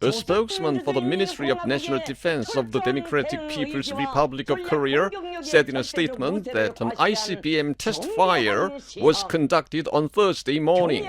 A spokesman for the Ministry of National Defense of the Democratic People's Republic of Korea said in a statement that an ICBM test fire was conducted on Thursday morning.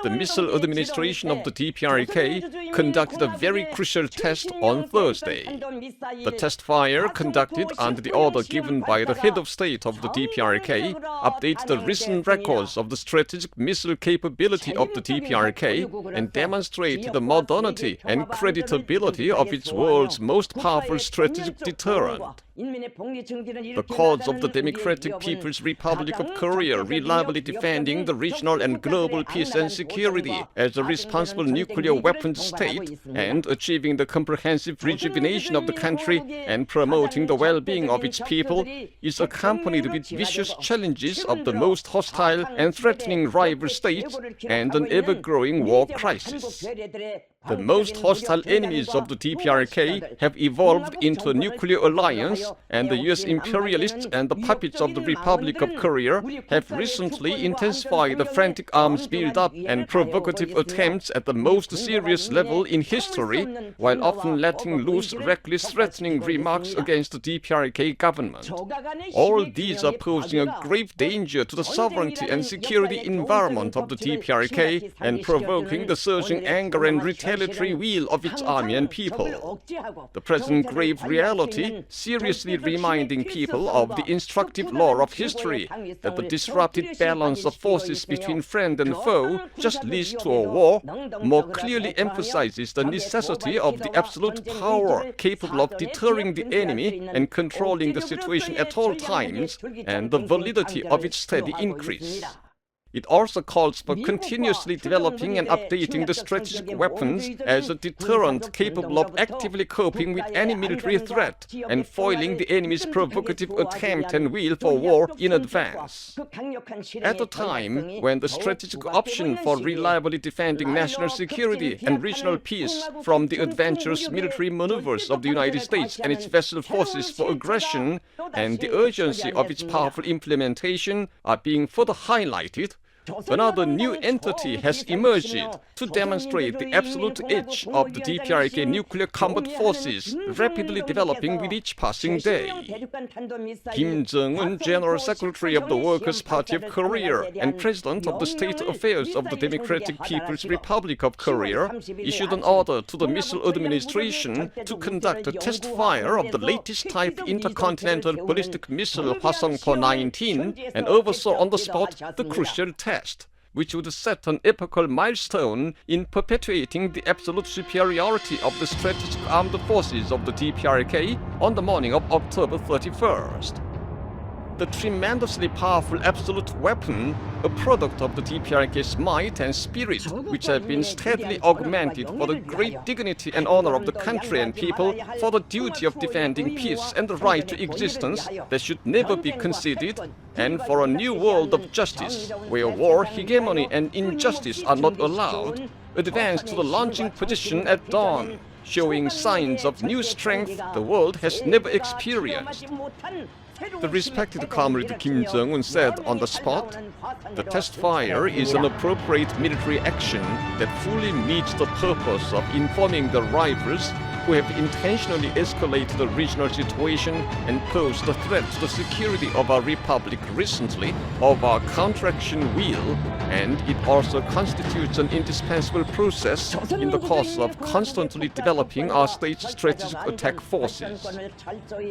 The missile administration of the DPRK conducted a very crucial test on Thursday. The test fire, conducted under the order given by the head of state of the DPRK, updates the recent records of the strategic missile capability of the DPRK and demonstrated the modernity and creditability of its world's most powerful strategic deterrent. The cause of the Democratic People's Republic of Korea reliably defending the regional and global peace and security as a responsible nuclear weapons state and achieving the comprehensive rejuvenation of the country and promoting the well-being of its people is accompanied with vicious challenges of the most hostile and threatening rival states and an ever-growing war crisis. The most hostile enemies of the DPRK have evolved into a nuclear alliance, and the US imperialists and the puppets of the Republic of Korea have recently intensified the frantic arms buildup and provocative attempts at the most serious level in history, while often letting loose reckless threatening remarks against the DPRK government. All these are posing a grave danger to the sovereignty and security environment of the DPRK and provoking the surging anger and retaliatory will of its army and people. The present grave reality seriously reminding people of the instructive law of history that the disrupted balance of forces between friend and foe just leads to a war, more clearly emphasizes the necessity of the absolute power capable of deterring the enemy and controlling the situation at all times, and the validity of its steady increase. It also calls for continuously developing and updating the strategic weapons as a deterrent capable of actively coping with any military threat and foiling the enemy's provocative attempt and will for war in advance. At a time when the strategic option for reliably defending national security and regional peace from the adventurous military maneuvers of the United States and its vessel forces for aggression and the urgency of its powerful implementation are being further highlighted, another new entity has emerged to demonstrate the absolute edge of the DPRK nuclear combat forces, rapidly developing with each passing day. Kim Jong-un, General Secretary of the Workers' Party of Korea and President of the State Affairs of the Democratic People's Republic of Korea, issued an order to the missile administration to conduct a test fire of the latest type intercontinental ballistic missile Hwasong-po 19 and oversaw on the spot the crucial test, which would set an epochal milestone in perpetuating the absolute superiority of the strategic armed forces of the DPRK on the morning of October 31st. The tremendously powerful absolute weapon, a product of the DPRK's might and spirit, which have been steadily augmented for the great dignity and honor of the country and people, for the duty of defending peace and the right to existence that should never be conceded, and for a new world of justice, where war, hegemony, and injustice are not allowed, advanced to the launching position at dawn, showing signs of new strength the world has never experienced. The respected Comrade Kim Jong-un said on the spot, "The test fire is an appropriate military action that fully meets the purpose of informing the rivals who have intentionally escalated the regional situation and posed a threat to the security of our republic recently of our counteraction will, and it also constitutes an indispensable process in the course of constantly developing our state's strategic attack forces.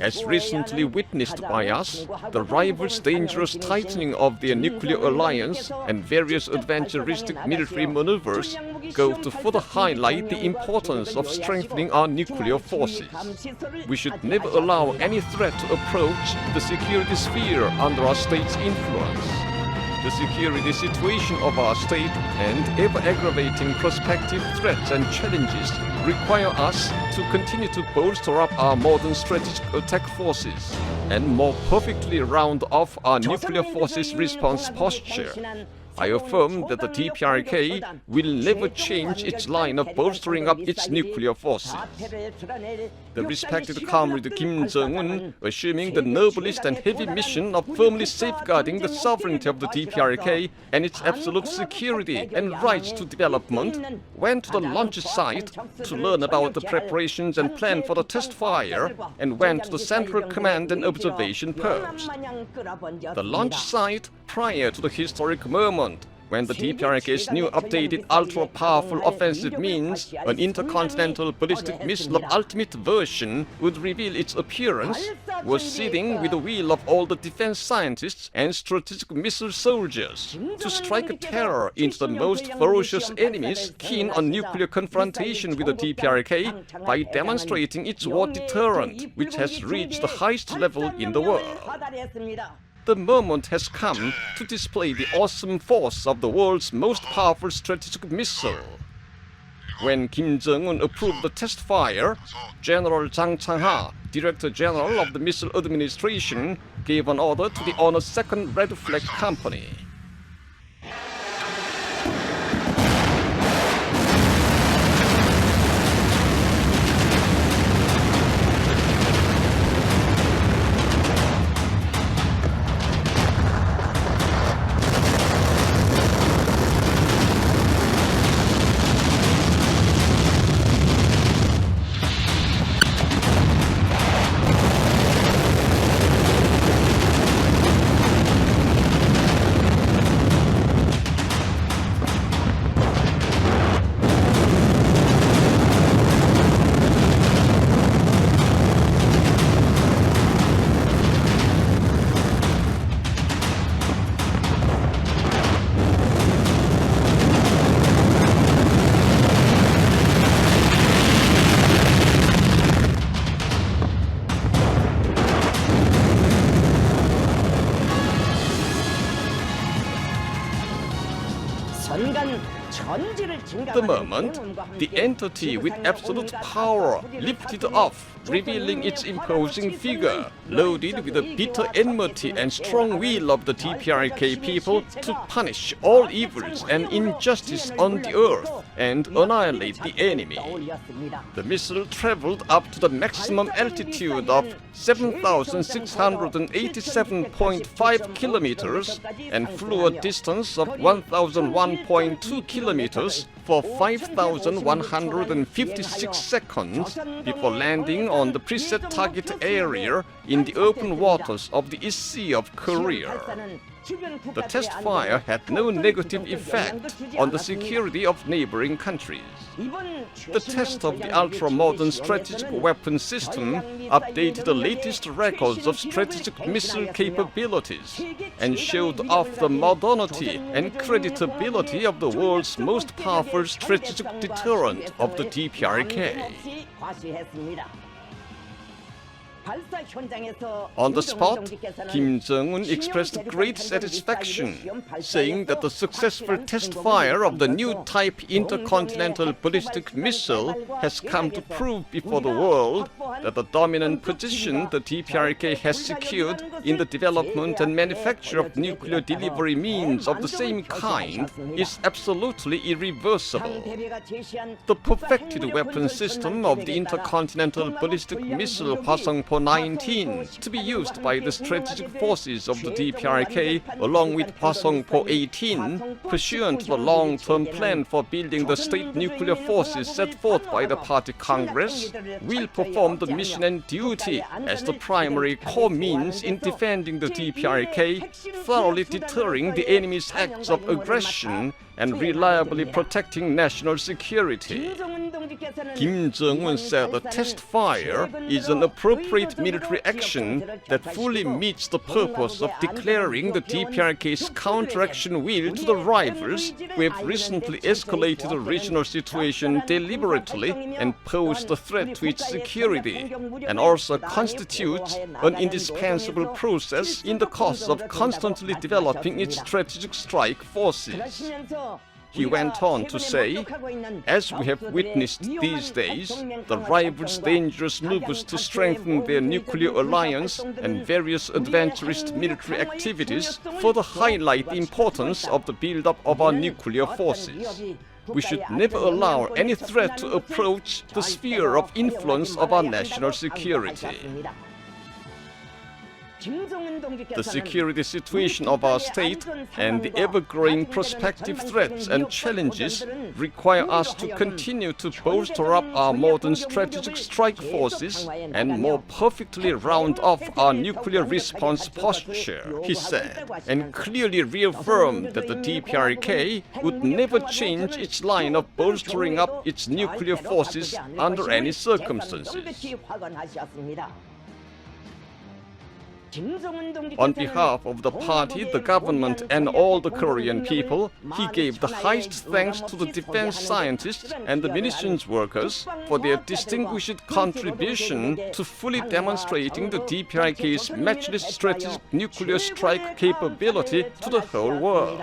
As recently witnessed by us, the rivals' dangerous tightening of their nuclear alliance and various adventuristic military maneuvers go to further highlight the importance of strengthening our nuclear forces. We should never allow any threat to approach the security sphere under our state's influence. The security situation of our state and ever-aggravating prospective threats and challenges require us to continue to bolster up our modern strategic attack forces and more perfectly round off our nuclear forces response posture. I affirm that the DPRK will never change its line of bolstering up its nuclear forces. The respected Comrade Kim Jong-un, assuming the noblest and heavy mission of firmly safeguarding the sovereignty of the DPRK and its absolute security and rights to development, went to the launch site to learn about the preparations and plan for the test fire, and went to the Central Command and Observation Post. The launch site prior to the historic moment when the DPRK's new updated ultra-powerful offensive means, an intercontinental ballistic missile of ultimate version, would reveal its appearance, was sitting with the will of all the defense scientists and strategic missile soldiers to strike terror into the most ferocious enemies keen on nuclear confrontation with the DPRK by demonstrating its war deterrent, which has reached the highest level in the world. The moment has come to display the awesome force of the world's most powerful strategic missile. When Kim Jong-un approved the test fire, General Jang Chang-ha, Director General of the Missile Administration, gave an order to the Honor 2nd Red Flag Company. The moment, the entity with absolute power lifted off, revealing its imposing figure, loaded with the bitter enmity and strong will of the DPRK people to punish all evils and injustice on the earth and annihilate the enemy. The missile traveled up to the maximum altitude of 7,687.5 kilometers and flew a distance of 1,001.2 kilometers for 5,156 seconds before landing on the preset target area in the open waters of the East Sea of Korea. The test fire had no negative effect on the security of neighboring countries. The test of the ultra-modern strategic weapon system updated the latest records of strategic missile capabilities and showed off the modernity and creditability of the world's most powerful strategic deterrent of the DPRK. On the spot, Kim Jong-un expressed great satisfaction, saying that the successful test fire of the new type intercontinental ballistic missile has come to prove before the world that the dominant position the DPRK has secured in the development and manufacture of nuclear delivery means of the same kind is absolutely irreversible. The perfected weapon system of the intercontinental ballistic missile Hwasong-po 19 to be used by the strategic forces of the DPRK along with Hwasong-po 18, pursuant to the long-term plan for building the state nuclear forces set forth by the Party Congress, will perform the mission and duty as the primary core means in defending the DPRK, thoroughly deterring the enemy's acts of aggression and reliably protecting national security. Kim Jong-un said the test fire is an appropriate military action that fully meets the purpose of declaring the DPRK's counteraction will to the rivals who have recently escalated the regional situation deliberately and posed a threat to its security, and also constitutes an indispensable process in the course of constantly developing its strategic strike forces. He went on to say, as we have witnessed these days, the rivals' dangerous moves to strengthen their nuclear alliance and various adventurous military activities further highlight the importance of the buildup of our nuclear forces. We should never allow any threat to approach the sphere of influence of our national security. The security situation of our state and the ever-growing prospective threats and challenges require us to continue to bolster up our modern strategic strike forces and more perfectly round off our nuclear response posture, he said, and clearly reaffirmed that the DPRK would never change its line of bolstering up its nuclear forces under any circumstances. On behalf of the party, the government, and all the Korean people, he gave the highest thanks to the defense scientists and the munitions workers for their distinguished contribution to fully demonstrating the DPRK's matchless strategic nuclear strike capability to the whole world.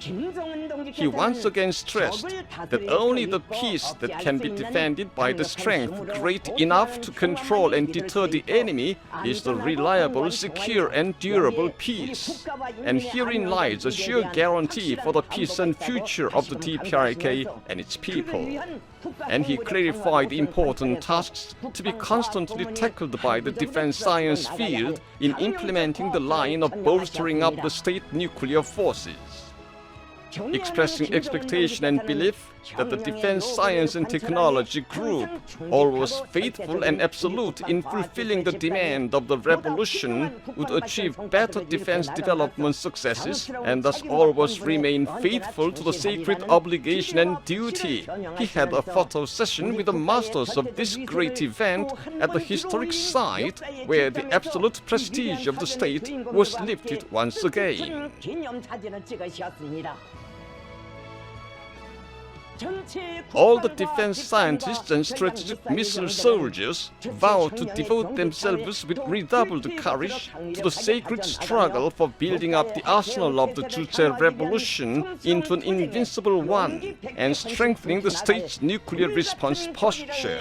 He once again stressed that only the peace that can be defended by the strength great enough to control and deter the enemy is the reliable, secure, and durable peace. And herein lies a sure guarantee for the peace and future of the DPRK and its people. And he clarified the important tasks to be constantly tackled by the defense science field in implementing the line of bolstering up the state nuclear forces. Expressing expectation and belief that the Defense Science and Technology Group, always faithful and absolute in fulfilling the demand of the revolution, would achieve better defense development successes and thus always remain faithful to the sacred obligation and duty. He had a photo session with the masters of this great event at the historic site where the absolute prestige of the state was lifted once again. All the defense scientists and strategic missile soldiers vow to devote themselves with redoubled courage to the sacred struggle for building up the arsenal of the Juche Revolution into an invincible one and strengthening the state's nuclear response posture.